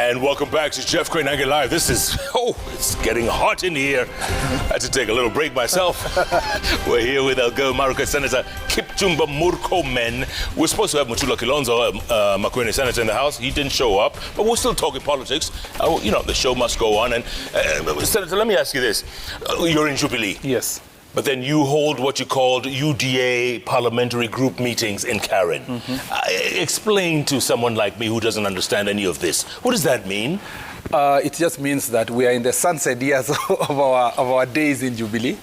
And welcome back to Jeff Crane Hanging Live. This is, it's getting hot in here. I had to take a little break myself. We're here with Murkomen Senator Kipchumba Murkomen. We're supposed to have Mutula Kilonzo, Makueni Senator, in the House. He didn't show up, but we're still talking politics. You know, the show must go on. And Senator, let me ask you this. You're in Jubilee. Yes. But then you hold what you called UDA parliamentary group meetings in Karen. Explain to someone like me who doesn't understand any of this. What does that mean? It just means that we are in the sunset years of our days in Jubilee.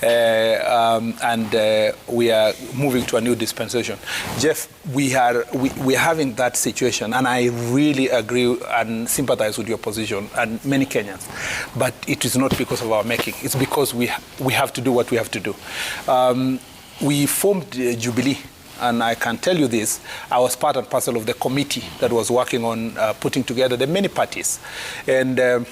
And we are moving to a new dispensation. Jeff, we're having that situation, and I really agree and sympathize with your position and many Kenyans. But it is not because of our making. It's because we have to do what we have to do. We formed Jubilee, and I can tell you this, I was part and parcel of the committee that was working on putting together the many parties. And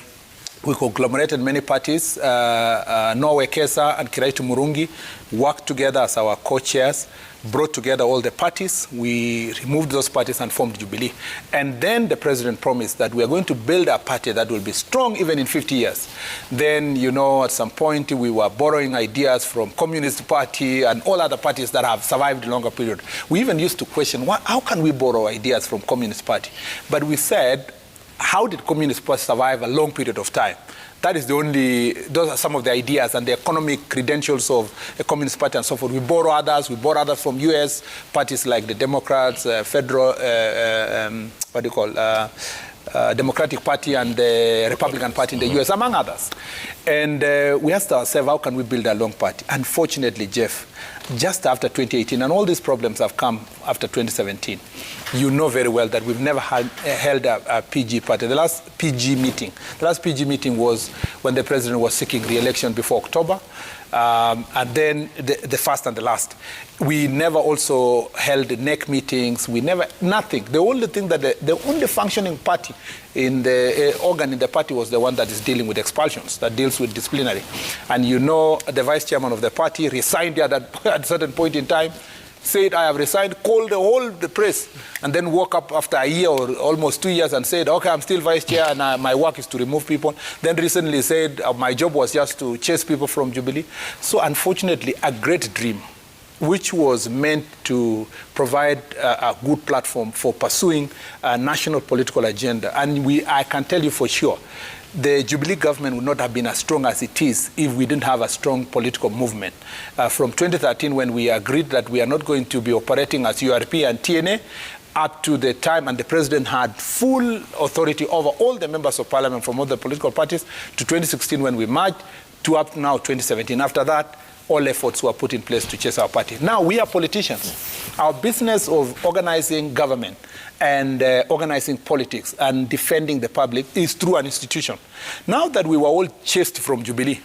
we conglomerated many parties. Norway Kesa and Kiraitu Murungi worked together as our co-chairs, brought together all the parties. We removed those parties and formed Jubilee. And then the president promised that we are going to build a party that will be strong even in 50 years. Then, you know, at some point we were borrowing ideas from Communist Party and all other parties that have survived a longer period. We even used to question, how can we borrow ideas from Communist Party? But we said, how did Communist Party survive a long period of time? That is those are some of the ideas and the economic credentials of a Communist Party and so forth. We borrow others from US parties like the Democrats, Federal, Democratic Party and the Republican Party in the US, among others. And we asked ourselves, how can we build a long party? Unfortunately, Jeff, just after 2018, and all these problems have come after 2017, you know very well that we've never held a PG party. The last PG meeting was when the president was seeking re-election before October, and then the first and the last. We never also held NEC meetings. We never, nothing. The only thing that the only functioning party in the organ in the party was the one that is dealing with expulsions, that deals with disciplinary. And you know, the vice chairman of the party resigned at a certain point in time, said, I have resigned, called the press, and then woke up after a year or almost 2 years and said, okay, I'm still vice chair and my work is to remove people. Then recently said, my job was just to chase people from Jubilee. So unfortunately, a great dream, which was meant to provide a good platform for pursuing a national political agenda. And I can tell you for sure, the Jubilee government would not have been as strong as it is if we didn't have a strong political movement. From 2013, when we agreed that we are not going to be operating as URP and TNA, up to the time, and the president had full authority over all the members of parliament from all the political parties, to 2016 when we merged, to up to now 2017. After that, all efforts were put in place to chase our party. Now, we are politicians. Our business of organizing government and organizing politics and defending the public is through an institution. Now that we were all chased from Jubilee,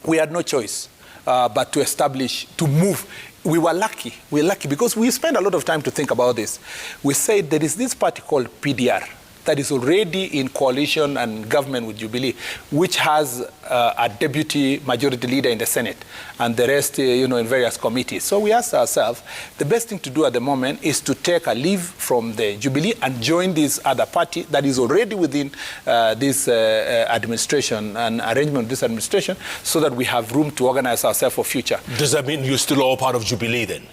we had no choice but to establish, to move. We were lucky. We're lucky because we spent a lot of time to think about this. We said there is this party called PDR that is already in coalition and government with Jubilee, which has a deputy majority leader in the Senate, and the rest, in various committees. So we asked ourselves, the best thing to do at the moment is to take a leave from the Jubilee and join this other party that is already within this administration and arrangement of this administration, so that we have room to organize ourselves for future. Does that mean you're still all part of Jubilee then?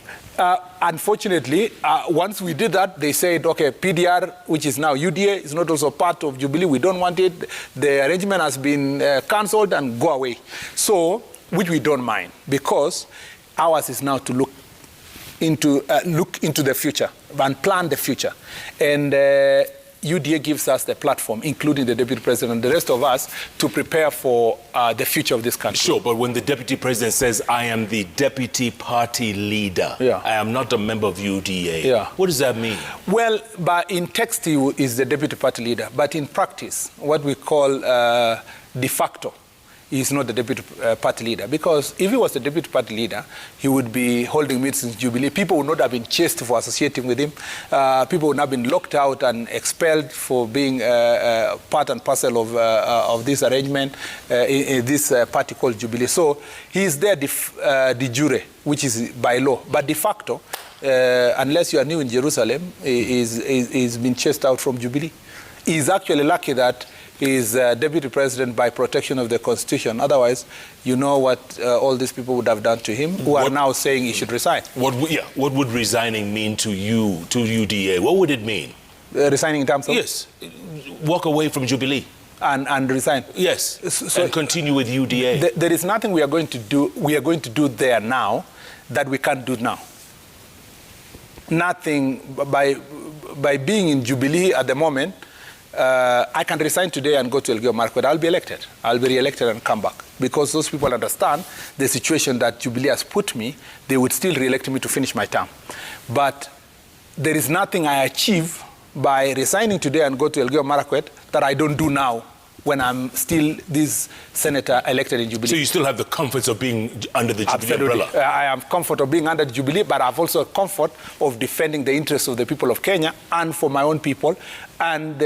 Unfortunately, once we did that, they said, okay, PDR, which is now UDA, is not also part of Jubilee. We don't want it. The arrangement has been cancelled and go away. So, which we don't mind, because ours is now to look into the future and plan the future. And UDA gives us the platform, including the deputy president and the rest of us, to prepare for the future of this country. Sure, but when the deputy president says, I am the deputy party leader, I am not a member of UDA, what does that mean? Well, but in text, he is the deputy party leader. But in practice, what we call de facto, he is not the deputy party leader. Because if he was the deputy party leader, he would be holding meetings in Jubilee. People would not have been chased for associating with him. People would not have been locked out and expelled for being part and parcel of this arrangement, in this party called Jubilee. So he is there de jure, which is by law. But de facto, unless you are new in Jerusalem, he's been chased out from Jubilee. He's actually lucky that he's deputy president by protection of the constitution. Otherwise, you know what all these people would have done to him, who are now saying he should resign. What would resigning mean to you, to UDA? What would it mean? Resigning in terms of? Yes. Walk away from Jubilee. And resign. Yes. So and continue with UDA. There is nothing we are going to do there now that we can't do now. Nothing. By being in Jubilee at the moment, I can resign today and go to Elgeyo Marakwet. I'll be elected. I'll be re-elected and come back. Because those people understand the situation that Jubilee has put me, they would still re-elect me to finish my term. But there is nothing I achieve by resigning today and go to Elgeyo Marakwet that I don't do now when I'm still this senator elected in Jubilee. So you still have the comforts of being under the Jubilee Absolutely. umbrella? I have comfort of being under the Jubilee, but I have also a comfort of defending the interests of the people of Kenya and for my own people, and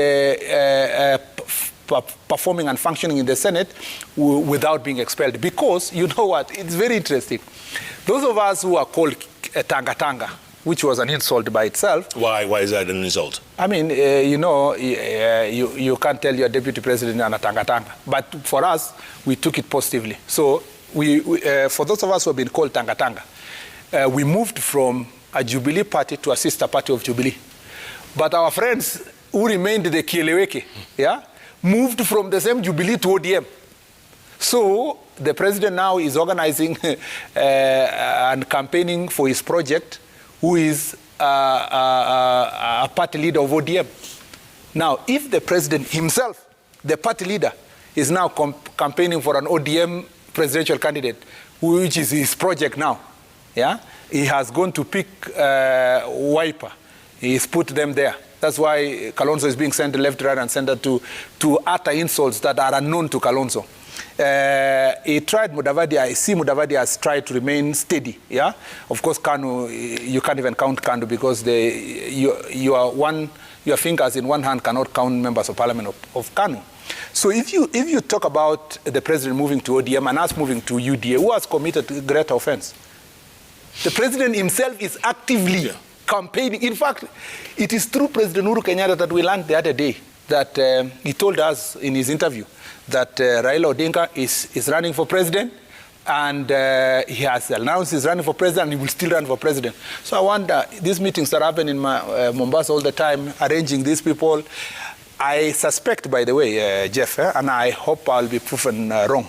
performing and functioning in the Senate without being expelled. Because, you know what, it's very interesting. Those of us who are called Tanga, which was an insult by itself. Why is that an insult? I mean, you can't tell your deputy president and a Tanga. But for us, we took it positively. So for those of us who have been called Tanga, we moved from a Jubilee party to a sister party of Jubilee. But our friends who remained the Kieleweke, moved from the same Jubilee to ODM. So the president now is organizing and campaigning for his project, who is a party leader of ODM. Now, if the president himself, the party leader, is now campaigning for an ODM presidential candidate, which is his project now, he has gone to pick Wiper. He's put them there. That's why Kalonzo is being sent left, right, and center to utter insults that are unknown to Kalonzo. He tried Mudavadi. I see Mudavadi has tried to remain steady. Of course, KANU, you can't even count KANU because your fingers in one hand cannot count members of parliament of KANU. So if you talk about the president moving to ODM and us moving to UDA, who has committed greater offense? The president himself is actively campaigning. In fact, it is through President Uhuru Kenyatta that we learned the other day that he told us in his interview that Raila Odinga is running for president, and he has announced he's running for president, and he will still run for president. So I wonder, these meetings that happen in Mombasa all the time, arranging these people, I suspect, by the way, Jeff, and I hope I'll be proven wrong,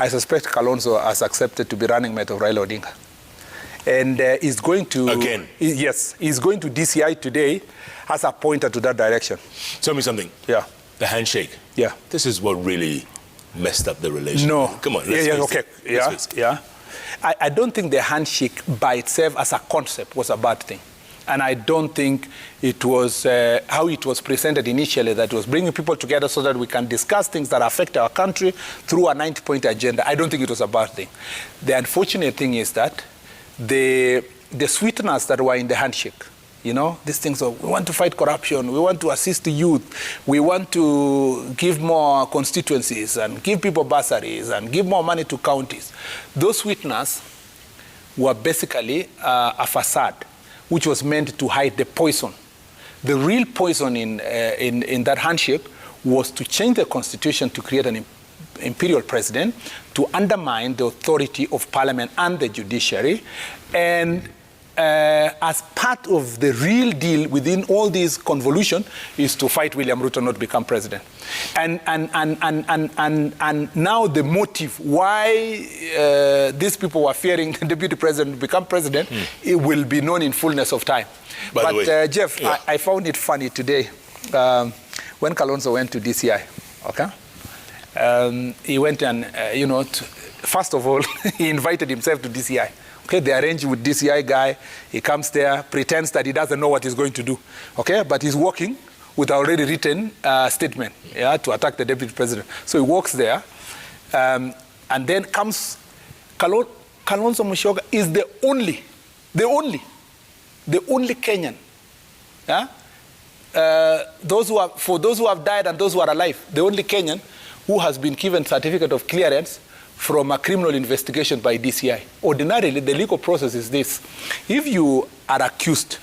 I suspect Kalonzo has accepted to be running mate of Raila Odinga. And he's going to... Again? Yes, he's going to DCI today as a pointer to that direction. Tell me something. Yeah. The handshake. Yeah. This is what really messed up the relationship. No. Come on, I don't think the handshake by itself as a concept was a bad thing. And I don't think it was how it was presented initially, that it was bringing people together so that we can discuss things that affect our country through a 90-point agenda. I don't think it was a bad thing. The unfortunate thing is that the sweeteners that were in the handshake, these things of, we want to fight corruption, we want to assist the youth, we want to give more constituencies and give people bursaries and give more money to counties. Those sweeteners were basically a facade, which was meant to hide the poison. The real poison in that handshake was to change the constitution to create an imperial president, to undermine the authority of parliament and the judiciary, and as part of the real deal within all this convolution is to fight William Ruto not become president. And now the motive why these people were fearing the deputy president to become president, it will be known in fullness of time. By the way, Jeff, I found it funny today when Kalonzo went to DCI, okay? He went and, first of all, he invited himself to DCI. Okay, they arrange with DCI guy. He comes there, pretends that he doesn't know what he's going to do. Okay, but he's working with already written statement, to attack the deputy president. So he walks there, and then comes Kalonzo Musyoka is the only Kenyan. For those who have died and those who are alive, the only Kenyan who has been given certificate of clearance from a criminal investigation by DCI. Ordinarily, the legal process is this. If you are accused,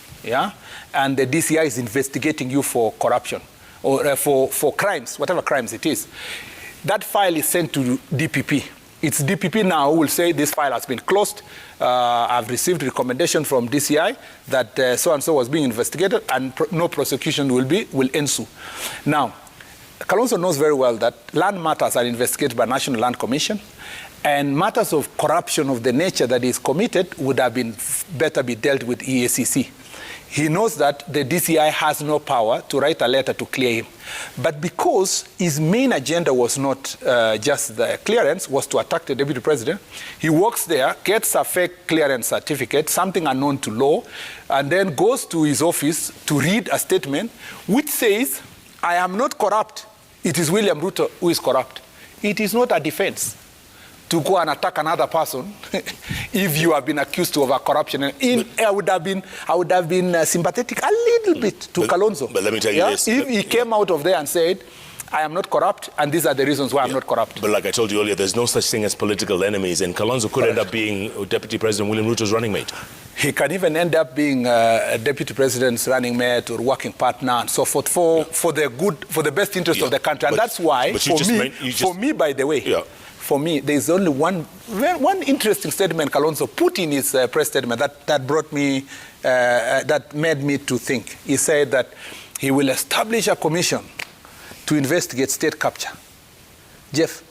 and the DCI is investigating you for corruption, or for crimes, whatever crimes it is, that file is sent to DPP. It's DPP now who will say this file has been closed. I've received recommendation from DCI that so-and-so was being investigated and no prosecution will ensue. Now, Kalonzo knows very well that land matters are investigated by National Land Commission, and matters of corruption of the nature that is committed would have been better be dealt with EACC. He knows that the DCI has no power to write a letter to clear him. But because his main agenda was not just the clearance, was to attack the deputy president, he walks there, gets a fake clearance certificate, something unknown to law, and then goes to his office to read a statement which says, I am not corrupt. It is William Ruto who is corrupt. It is not a defense to go and attack another person if you have been accused of a corruption. I would have been sympathetic a little bit to Kalonzo. But let me tell you this. If he came out of there and said, I am not corrupt, and these are the reasons why I'm not corrupt. But like I told you earlier, there's no such thing as political enemies, and Kalonzo could end up being Deputy President William Ruto's running mate. He can even end up being a deputy president's running mate or working partner and so forth for the best interest of the country. And that's why, for me, by the way, for me, there's only one interesting statement Kalonzo put in his press statement that brought me, that made me to think. He said that he will establish a commission to investigate state capture. Jeff,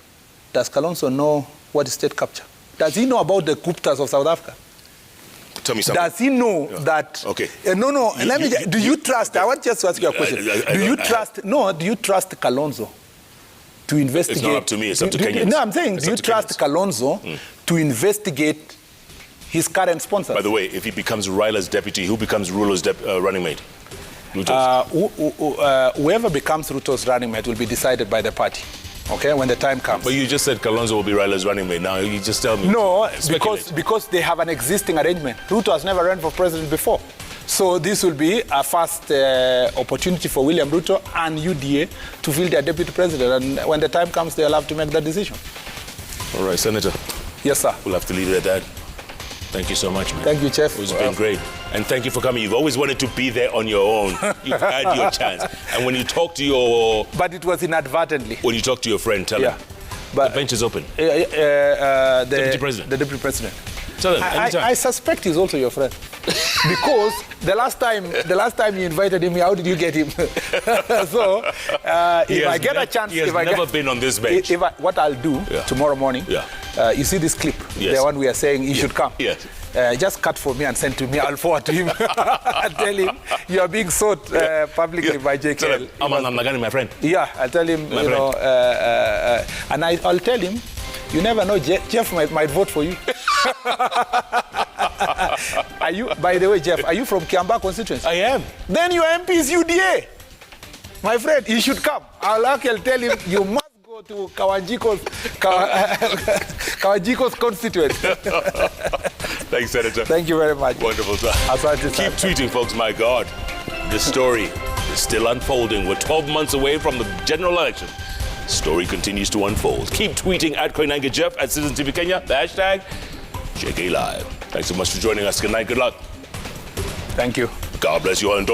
does Kalonzo know what is state capture? Does he know about the Guptas of South Africa? Tell me something. Does he know that? Okay. Do you trust? I want just to ask you a question. Do you trust Kalonzo to investigate? It's not up to me. It's up to Kenyans. No, I'm saying, do you trust Kalonzo to investigate his current sponsors? By the way, if he becomes Raila's deputy, who becomes Ruto's running mate? Whoever becomes Ruto's running mate will be decided by the party. Okay, when the time comes. But you just said Kalonzo will be Raila's running mate. Now you just tell me. No, because they have an existing arrangement. Ruto has never run for president before. So this will be a first opportunity for William Ruto and UDA to fill their deputy president. And when the time comes, they'll have to make that decision. All right, Senator. Yes, sir. We'll have to leave it at that. Thank you so much, man. Thank you, Chef. It's been great. And thank you for coming. You've always wanted to be there on your own. You've had your chance. And when you talk to your... But it was inadvertently. When you talk to your friend, tell him. But the bench is open. Deputy President. The Deputy President. Tell him, anytime. I suspect he's also your friend. Because the last time you invited him, how did you get him? So, if I get a chance... He has never been on this bench. What I'll do tomorrow morning, you see this clip, the one we are saying he should come. Yes. Just cut for me and send to me. I'll forward to him and tell him you are being sought publicly by JKL. I'm Nagani, my friend. Yeah, I'll tell him, and I'll tell him, you never know, Jeff might vote for you. Are you, by the way, Jeff, are you from Kiambaa constituency? I am. Then your MP is UDA. My friend, he should come. I'll tell him you must go to Kawajiko's constituency. Thanks, Senator. Thank you very much. Wonderful time. Keep tweeting, folks. My God, the story is still unfolding. We're 12 months away from the general election. The story continues to unfold. Keep tweeting at Koinange Jeff, at Citizen TV Kenya, the hashtag JK Live. Thanks so much for joining us. Good night. Good luck. Thank you. God bless you all. And don't